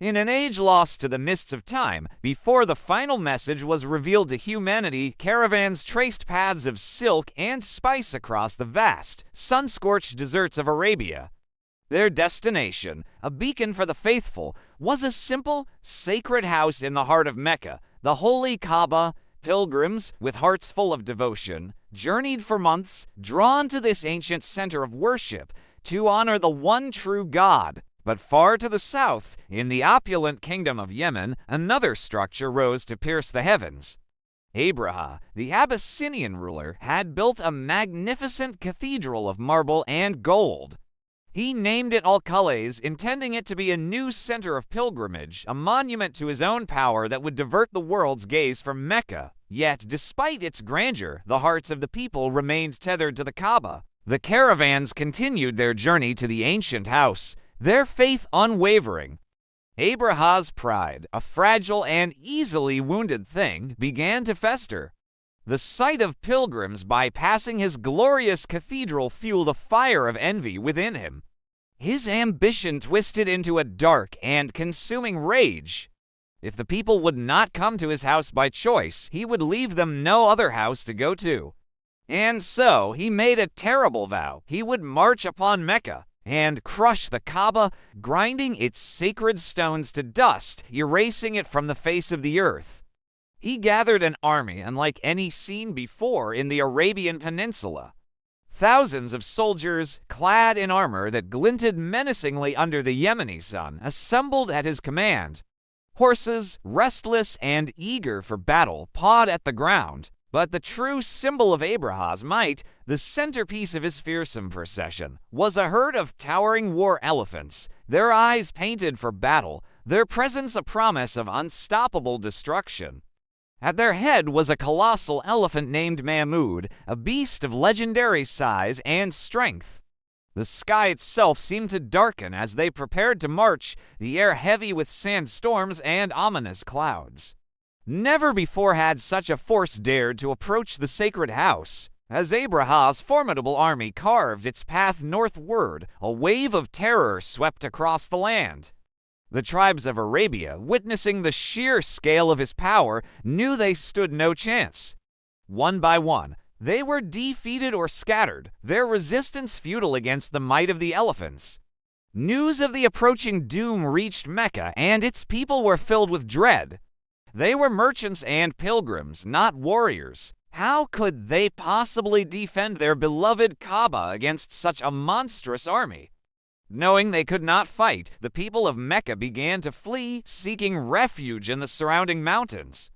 In an age lost to the mists of time, before the final message was revealed to humanity, caravans traced paths of silk and spice across the vast, sun-scorched deserts of Arabia. Their destination, a beacon for the faithful, was a simple, sacred house in the heart of Mecca, the holy Kaaba. Pilgrims, with hearts full of devotion, journeyed for months, drawn to this ancient center of worship, to honor the one true God. But far to the south, in the opulent kingdom of Yemen, another structure rose to pierce the heavens. Abraha, the Abyssinian ruler, had built a magnificent cathedral of marble and gold. He named it Al-Khalais, intending it to be a new center of pilgrimage, a monument to his own power that would divert the world's gaze from Mecca. Yet, despite its grandeur, the hearts of the people remained tethered to the Kaaba. The caravans continued their journey to the ancient house, their faith unwavering. Abraha's pride, a fragile and easily wounded thing, began to fester. The sight of pilgrims bypassing his glorious cathedral fueled a fire of envy within him. His ambition twisted into a dark and consuming rage. If the people would not come to his house by choice, he would leave them no other house to go to. And so he made a terrible vow. He would march upon Mecca and crush the Kaaba, grinding its sacred stones to dust, erasing it from the face of the earth. He gathered an army unlike any seen before in the Arabian Peninsula. Thousands of soldiers, clad in armor that glinted menacingly under the Yemeni sun, assembled at his command. Horses, restless and eager for battle, pawed at the ground. But the true symbol of Abraha's might, the centerpiece of his fearsome procession, was a herd of towering war elephants, their eyes painted for battle, their presence a promise of unstoppable destruction. At their head was a colossal elephant named Mahmud, a beast of legendary size and strength. The sky itself seemed to darken as they prepared to march, the air heavy with sandstorms and ominous clouds. Never before had such a force dared to approach the sacred house. As Abraha's formidable army carved its path northward, a wave of terror swept across the land. The tribes of Arabia, witnessing the sheer scale of his power, knew they stood no chance. One by one, they were defeated or scattered, their resistance futile against the might of the elephants. News of the approaching doom reached Mecca, and its people were filled with dread. They were merchants and pilgrims, not warriors. How could they possibly defend their beloved Kaaba against such a monstrous army? Knowing they could not fight, the people of Mecca began to flee, seeking refuge in the surrounding mountains.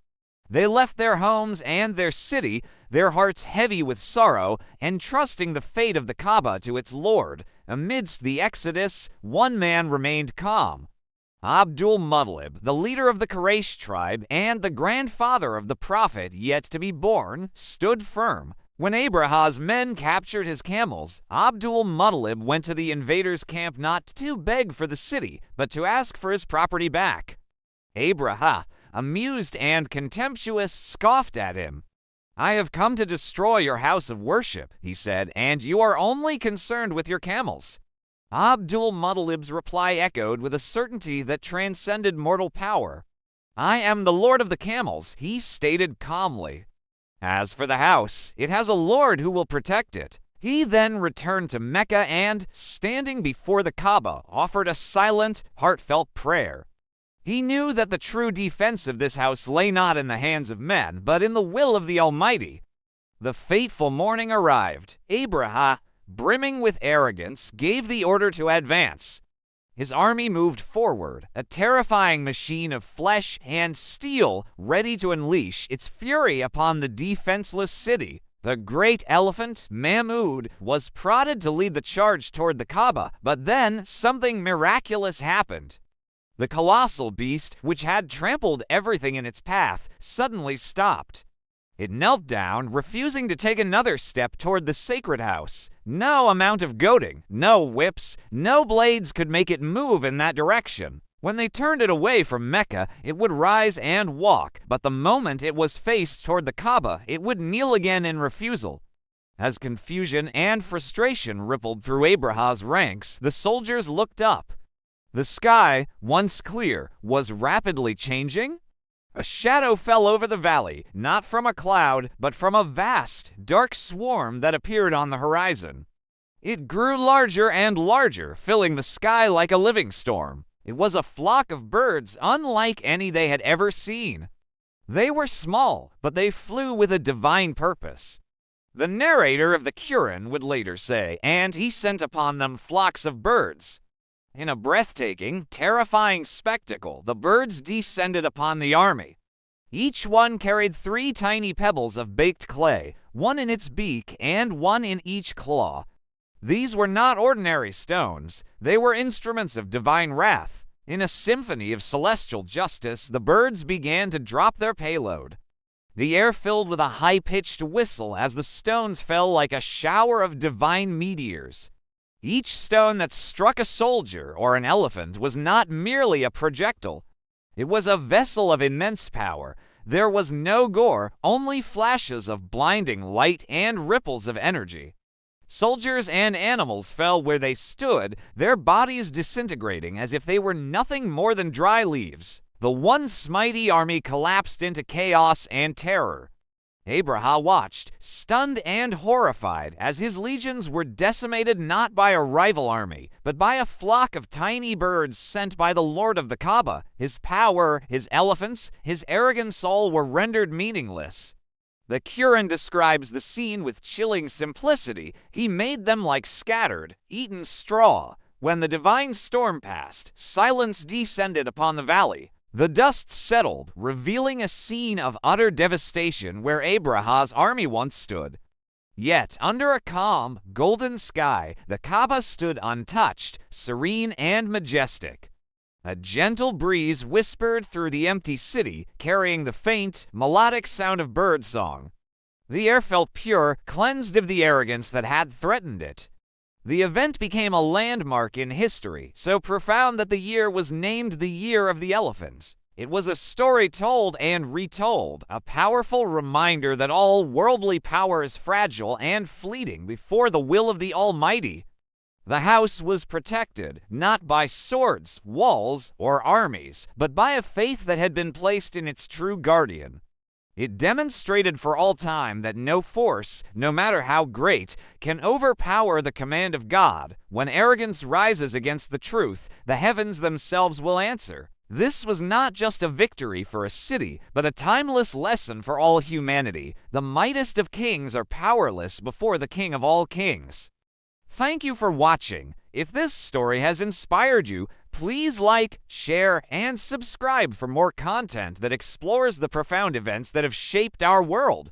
They left their homes and their city, their hearts heavy with sorrow, entrusting the fate of the Kaaba to its Lord. Amidst the exodus, one man remained calm. Abdul-Muttalib, the leader of the Quraysh tribe and the grandfather of the prophet yet to be born, stood firm. When Abraha's men captured his camels, Abdul-Muttalib went to the invaders' camp not to beg for the city, but to ask for his property back. Abraha, amused and contemptuous, scoffed at him. "I have come to destroy your house of worship," he said, "and you are only concerned with your camels." Abdul-Muttalib's reply echoed with a certainty that transcended mortal power. "I am the lord of the camels," he stated calmly. "As for the house, it has a lord who will protect it." He then returned to Mecca and, standing before the Kaaba, offered a silent, heartfelt prayer. He knew that the true defense of this house lay not in the hands of men, but in the will of the Almighty. The fateful morning arrived. Abraha, brimming with arrogance, gave the order to advance. His army moved forward, a terrifying machine of flesh and steel, ready to unleash its fury upon the defenseless city. The great elephant, Mahmud, was prodded to lead the charge toward the Kaaba, but then something miraculous happened. The colossal beast, which had trampled everything in its path, suddenly stopped. It knelt down, refusing to take another step toward the sacred house. No amount of goading, no whips, no blades could make it move in that direction. When they turned it away from Mecca, it would rise and walk, but the moment it was faced toward the Kaaba, it would kneel again in refusal. As confusion and frustration rippled through Abraha's ranks, the soldiers looked up. The sky, once clear, was rapidly changing. A shadow fell over the valley, not from a cloud, but from a vast, dark swarm that appeared on the horizon. It grew larger and larger, filling the sky like a living storm. It was a flock of birds unlike any they had ever seen. They were small, but they flew with a divine purpose. The narrator of the Quran would later say, and he sent upon them flocks of birds. In a breathtaking, terrifying spectacle, the birds descended upon the army. Each one carried 3 tiny pebbles of baked clay, one in its beak and one in each claw. These were not ordinary stones. They were instruments of divine wrath. In a symphony of celestial justice, the birds began to drop their payload. The air filled with a high-pitched whistle as the stones fell like a shower of divine meteors. Each stone that struck a soldier or an elephant was not merely a projectile. It was a vessel of immense power. There was no gore, only flashes of blinding light and ripples of energy. Soldiers and animals fell where they stood, their bodies disintegrating as if they were nothing more than dry leaves. The once mighty army collapsed into chaos and terror. Abraha watched, stunned and horrified, as his legions were decimated not by a rival army, but by a flock of tiny birds sent by the Lord of the Kaaba. His power, his elephants, his arrogance all were rendered meaningless. The Quran describes the scene with chilling simplicity. He made them like scattered, eaten straw. When the divine storm passed, silence descended upon the valley. The dust settled, revealing a scene of utter devastation where Abraha's army once stood. Yet, under a calm, golden sky, the Kaaba stood untouched, serene and majestic. A gentle breeze whispered through the empty city, carrying the faint, melodic sound of birdsong. The air felt pure, cleansed of the arrogance that had threatened it. The event became a landmark in history, so profound that the year was named the Year of the Elephant. It was a story told and retold, a powerful reminder that all worldly power is fragile and fleeting before the will of the Almighty. The house was protected, not by swords, walls, or armies, but by a faith that had been placed in its true guardian. It demonstrated for all time that no force, no matter how great, can overpower the command of God. When arrogance rises against the truth, the heavens themselves will answer. This was not just a victory for a city, but a timeless lesson for all humanity. The mightiest of kings are powerless before the King of all kings. Thank you for watching. If this story has inspired you, please like, share, and subscribe for more content that explores the profound events that have shaped our world.